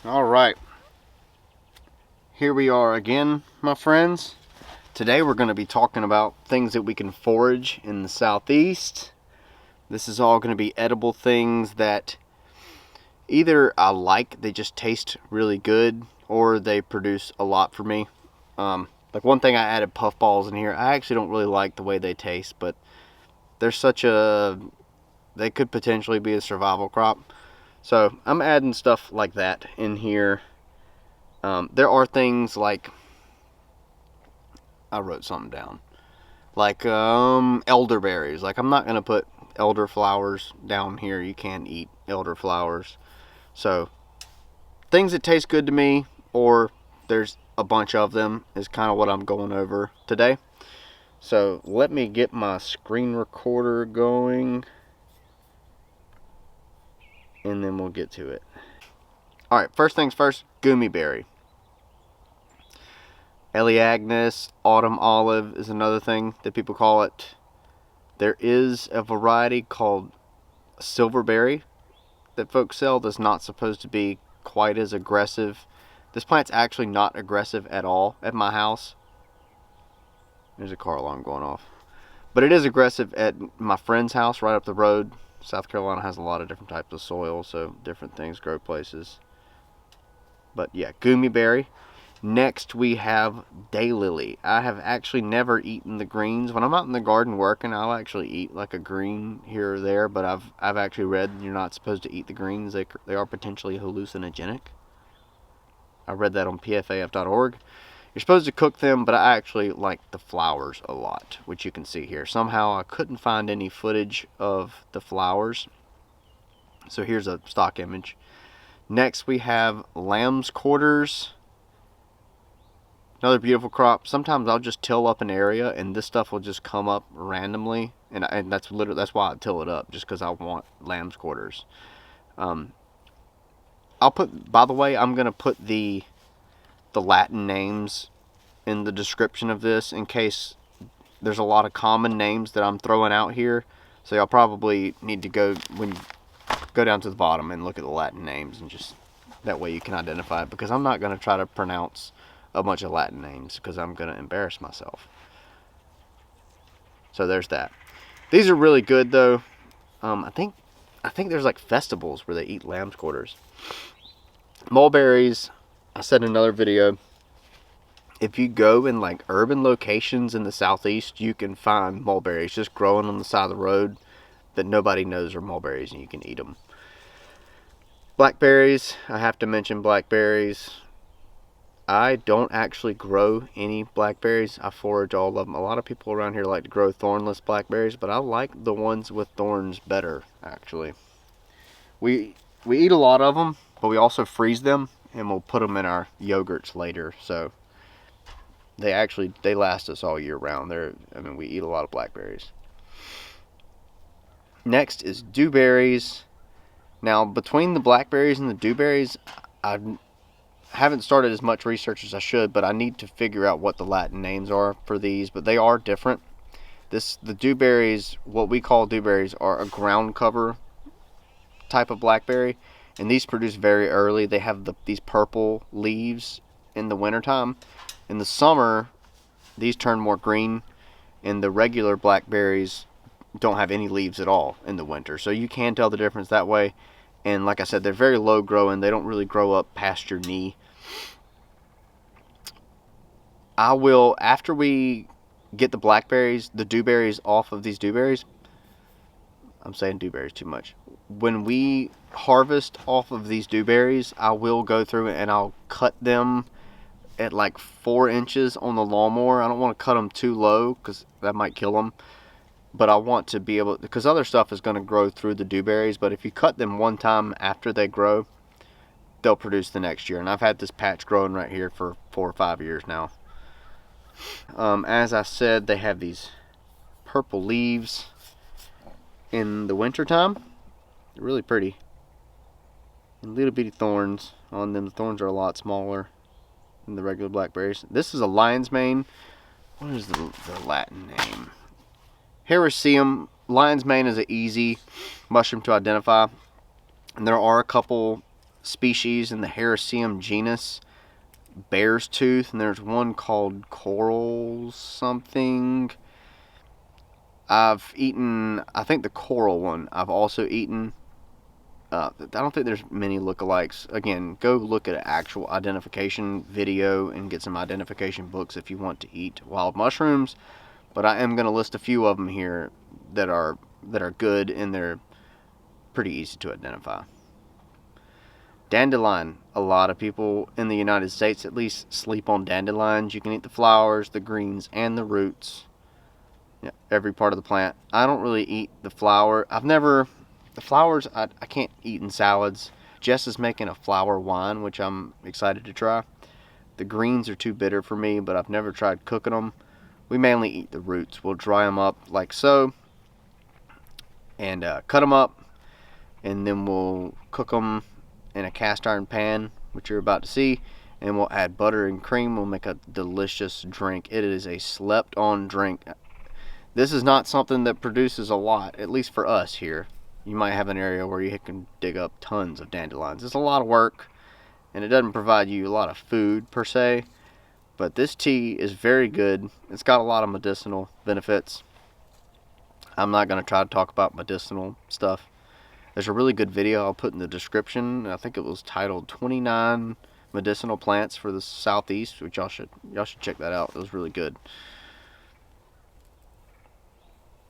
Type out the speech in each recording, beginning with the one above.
All right, here we are again, my friends. Today we're going to be talking about things that we can forage in the southeast. This is all going to be edible things that either I like, they just taste really good, or they produce a lot for me. Like one thing, I added puffballs in here. I actually don't really like the way they taste, but they're they could potentially be a survival crop. So I'm adding stuff like that in here. There are things like, I wrote something down, like elderberries. Like, I'm not going to put elderflowers down here. You can't eat elderflowers. So things that taste good to me, or there's a bunch of them, is kind of what I'm going over today. So let me get my screen recorder going, and then we'll get to it. Alright, first things first, Goumi Berry. Elaeagnus, autumn olive is another thing that people call it. There is a variety called Silverberry that folks sell that's not supposed to be quite as aggressive. This plant's actually not aggressive at all at my house. There's a car alarm going off. But it is aggressive at my friend's house right up the road. South Carolina has a lot of different types of soil, so different things grow places. But yeah, Goumi Berry. Next we have Daylily. I have actually never eaten the greens. When I'm out in the garden working, I'll actually eat like a green here or there, but I've actually read you're not supposed to eat the greens. They are potentially hallucinogenic. I read that on pfaf.org. You're supposed to cook them, but I actually like the flowers a lot, which you can see here. Somehow I couldn't find any footage of the flowers, so here's a stock image. Next we have lamb's quarters. Another beautiful crop. Sometimes I'll just till up an area and this stuff will just come up randomly, and that's why I till it up, just because I want lamb's quarters. I'll put, by the way, I'm gonna put the Latin names in the description of this in case there's a lot of common names that I'm throwing out here. So y'all probably need to go down to the bottom and look at the Latin names, and just that way you can identify it, because I'm not gonna try to pronounce a bunch of Latin names because I'm going to embarrass myself. So there's that. These are really good though. I think there's like festivals where they eat lamb's quarters. Mulberries, I said in another video, if you go in like urban locations in the southeast, you can find mulberries just growing on the side of the road that nobody knows are mulberries, and you can eat them. Blackberries, I have to mention blackberries. I don't actually grow any blackberries. I forage all of them. A lot of people around here like to grow thornless blackberries, but I like the ones with thorns better, actually. We eat a lot of them, but we also freeze them, and we'll put them in our yogurts later. So they last us all year round. We eat a lot of blackberries. Next is dewberries. Now, between the blackberries and the dewberries, I haven't started as much research as I should, but I need to figure out what the Latin names are for these, but they are different. The dewberries, what we call dewberries, are a ground cover type of blackberry, and these produce very early. They have these purple leaves in the wintertime. In the summer, these turn more green, and the regular blackberries don't have any leaves at all in the winter, so you can tell the difference that way. And like I said, they're very low growing. They don't really grow up past your knee. I will, after we get the blackberries, the dewberries off of these dewberries, I'm saying dewberries too much. When we harvest off of these dewberries, I will go through and I'll cut them at like 4 inches on the lawnmower. I don't want to cut them too low because that might kill them. But I want to be able, because other stuff is going to grow through the dewberries, but if you cut them one time after they grow, they'll produce the next year. And I've had this patch growing right here for 4 or 5 years now. As I said, they have these purple leaves in the wintertime. They're really pretty. And little bitty thorns on them. The thorns are a lot smaller than the regular blackberries. This is a lion's mane. What is the Latin name? Hericium. Lion's mane is an easy mushroom to identify. And there are a couple species in the Hericium genus, bear's tooth, and there's one called coral something. I've eaten, I think the coral one I've also eaten. I don't think there's many lookalikes. Again, go look at an actual identification video and get some identification books if you want to eat wild mushrooms. But I am going to list a few of them here that are good, and they're pretty easy to identify. Dandelion. A lot of people in the United States at least sleep on dandelions. You can eat the flowers, the greens, and the roots. Yeah, every part of the plant. I don't really eat the flower. The flowers I can't eat in salads. Jess is making a flower wine, which I'm excited to try. The greens are too bitter for me, but I've never tried cooking them. We mainly eat the roots. We'll dry them up like so, and cut them up, and then we'll cook them in a cast iron pan, which you're about to see, and we'll add butter and cream. We'll make a delicious drink. It is a slept on drink. This is not something that produces a lot, at least for us here. You might have an area where you can dig up tons of dandelions. It's a lot of work, and it doesn't provide you a lot of food per se, but this tea is very good. It's got a lot of medicinal benefits. I'm not going to try to talk about medicinal stuff. There's a really good video I'll put in the description. I think it was titled 29 Medicinal Plants for the Southeast, which y'all should check that out. It was really good.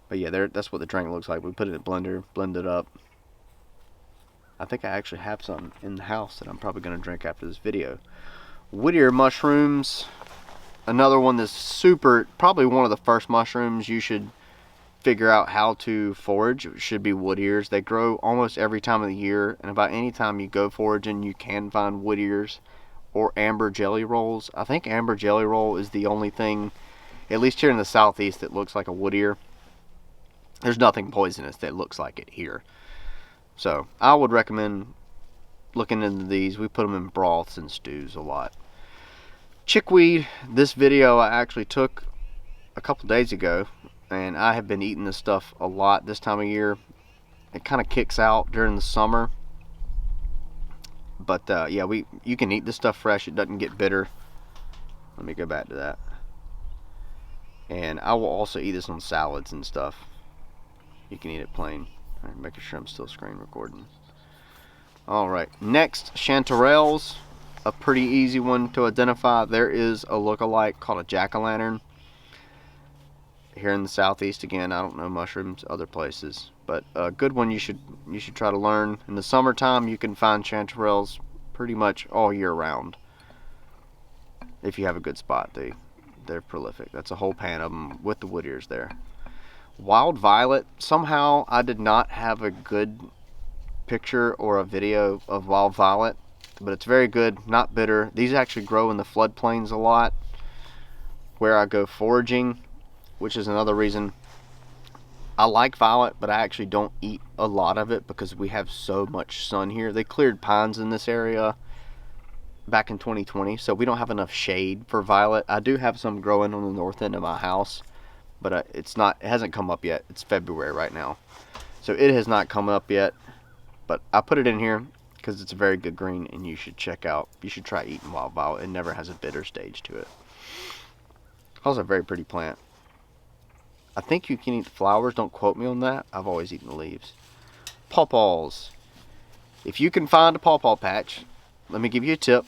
But yeah, that's what the drink looks like. We put it in a blender, blend it up. I think I actually have some in the house that I'm probably going to drink after this video. Wood-ear mushrooms. Another one that's super, probably one of the first mushrooms you should figure out how to forage. It should be wood ears. They grow almost every time of the year, and about any time you go foraging you can find wood ears or amber jelly rolls. I think amber jelly roll is the only thing, at least here in the Southeast, that looks like a wood ear. There's nothing poisonous that looks like it here. So I would recommend looking into these. We put them in broths and stews a lot. Chickweed. This video I actually took a couple days ago, and I have been eating this stuff a lot this time of year. It kind of kicks out during the summer, but yeah, you can eat this stuff fresh. It doesn't get bitter. Let me go back to that. And I will also eat this on salads and stuff. You can eat it plain. All right, making sure I'm still screen recording. Alright, next, chanterelles. A pretty easy one to identify. There is a look-alike called a jack-o'-lantern here in the Southeast. Again, I don't know mushrooms other places, but a good one you should try to learn. In the summertime you can find chanterelles pretty much all year round if you have a good spot. They're prolific. That's a whole pan of them with the wood ears there. Wild violet. Somehow I did not have a good picture or a video of wild violet, but it's very good, not bitter. These actually grow in the floodplains a lot where I go foraging, which is another reason I like violet, but I actually don't eat a lot of it because we have so much sun here. They cleared pines in this area back in 2020, so we don't have enough shade for violet. I do have some growing on the north end of my house, but it hasn't come up yet. It's February right now, so it has not come up yet, but I put it in here because it's a very good green, and you should try eating wild violet. It never has a bitter stage to it. Also a very pretty plant. I think you can eat the flowers. Don't quote me on that. I've always eaten the leaves. Pawpaws. If you can find a pawpaw patch, let me give you a tip.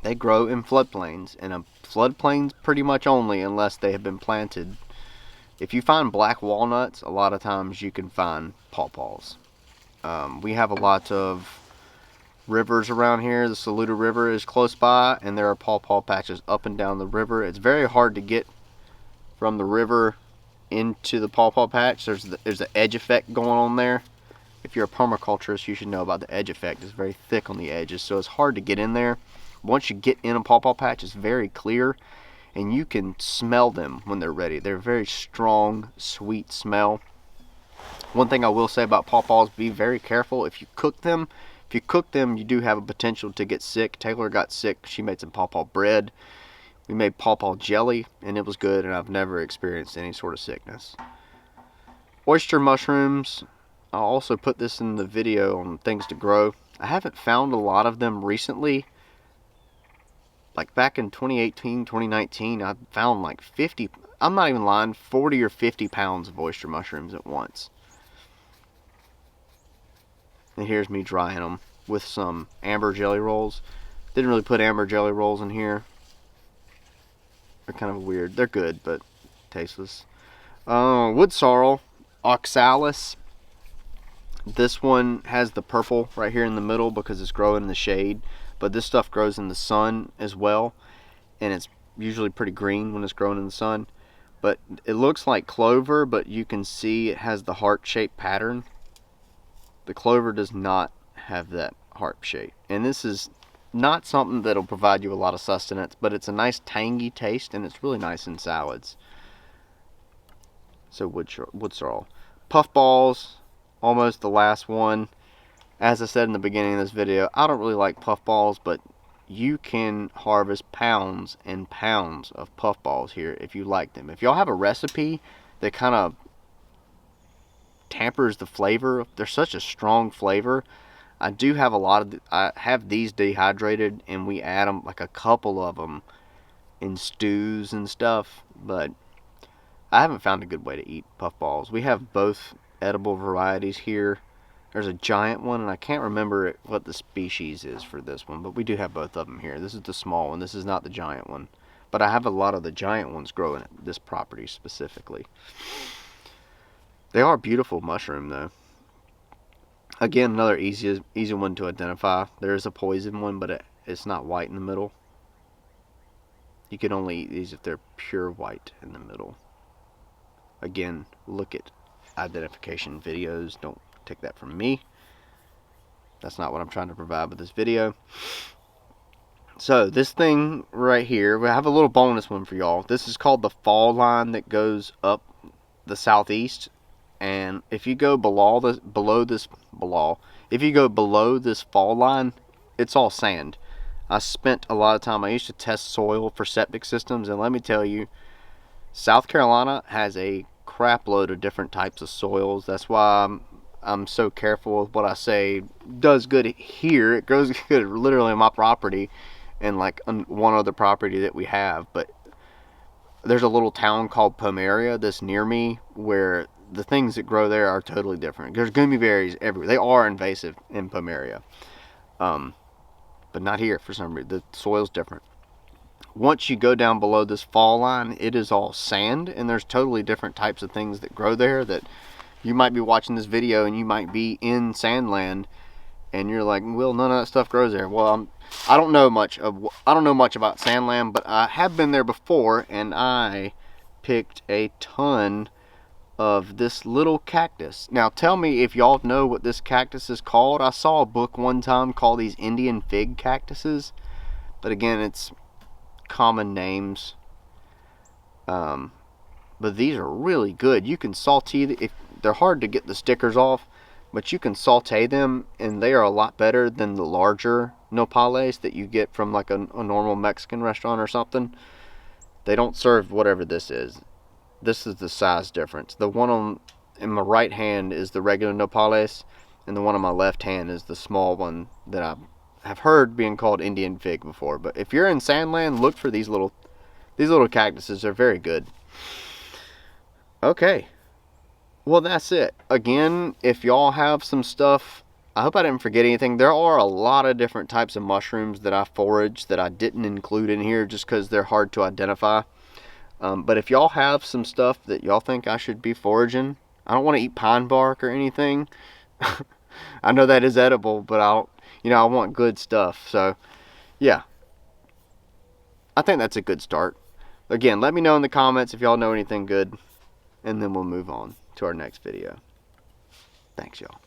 They grow in floodplains, and floodplains pretty much only unless they have been planted. If you find black walnuts, a lot of times you can find pawpaws. We have a lot of rivers around here. The Saluda River is close by, and there are pawpaw patches up and down the river. It's very hard to get from the river into the pawpaw patch. There's an edge effect going on there. If you're a permaculturist, you should know about the edge effect. It's very thick on the edges, so it's hard to get in there. Once you get in a pawpaw patch, it's very clear, and you can smell them when they're ready. They're a very strong, sweet smell. One thing I will say about pawpaws, be very careful if you cook them. If you cook them, you do have a potential to get sick. Taylor got sick. She made some pawpaw bread. We made pawpaw jelly, and it was good, and I've never experienced any sort of sickness. Oyster mushrooms. I'll also put this in the video on things to grow. I haven't found a lot of them recently. Like back in 2018, 2019, I found like 50, I'm not even lying, 40 or 50 pounds of oyster mushrooms at once. And here's me drying them with some amber jelly rolls. Didn't really put amber jelly rolls in here. They're kind of weird. They're good, but tasteless. Wood sorrel, oxalis. This one has the purple right here in the middle because it's growing in the shade. But this stuff grows in the sun as well. And it's usually pretty green when it's growing in the sun. But it looks like clover, but you can see it has the heart-shaped pattern. The clover does not have that heart shape. And this is not something that'll provide you a lot of sustenance, but it's a nice tangy taste, and it's really nice in salads. So wood sorrel. Puffballs, almost the last one. As I said in the beginning of this video, I don't really like puffballs, but you can harvest pounds and pounds of puffballs here if you like them. If y'all have a recipe that kind of tampers the flavor, they're such a strong flavor. I do have a lot of, I have these dehydrated, and we add them, like a couple of them, in stews and stuff, but I haven't found a good way to eat puffballs. We have both edible varieties here. There's a giant one, and I can't remember what the species is for this one, but we do have both of them here. This is the small one. This is not the giant one, but I have a lot of the giant ones growing at this property specifically. They are beautiful mushroom, though. Again, another easy one to identify. There is a poison one, but it's not white in the middle. You can only eat these if they're pure white in the middle. Again, look at identification videos. Don't take that from me. That's not what I'm trying to provide with this video. So, this thing right here, we have a little bonus one for y'all. This is called the fall line that goes up the southeast. And if you go below this fall line, it's all sand. I spent a lot of time, I used to test soil for septic systems, and let me tell you, South Carolina has a crap load of different types of soils. That's why I'm so careful with what I say. Does good here, it grows good literally on my property and like one other property that we have. But there's a little town called Pomeria that's near me where the things that grow there are totally different. There's Goumi berries everywhere. They are invasive in Pomeria. But not here for some reason. The soil's different. Once you go down below this fall line, it is all sand, and there's totally different types of things that grow there that you might be watching this video and you might be in sandland and you're like, well, none of that stuff grows there. Well, I don't know much about sandland, but I have been there before, and I picked a ton of this little cactus. Now tell me if y'all know what this cactus is called. I saw a book one time called these Indian fig cactuses, but again, it's common names. But these are really good. You can saute, if they're hard to get the stickers off, but you can saute them, and they are a lot better than the larger nopales that you get from like a normal Mexican restaurant or something. They don't serve whatever this is. This is the size difference. The one in my right hand is the regular nopales, and the one on my left hand is the small one that I have heard being called Indian fig before. But if you're in sandland, look for these little cactuses. They're very good. Okay. Well, that's it. Again, if y'all have some stuff, I hope I didn't forget anything. There are a lot of different types of mushrooms that I forage that I didn't include in here just because they're hard to identify. But if y'all have some stuff that y'all think I should be foraging, I don't want to eat pine bark or anything. I know that is edible, but I want good stuff. So, yeah. I think that's a good start. Again, let me know in the comments if y'all know anything good, and then we'll move on to our next video. Thanks, y'all.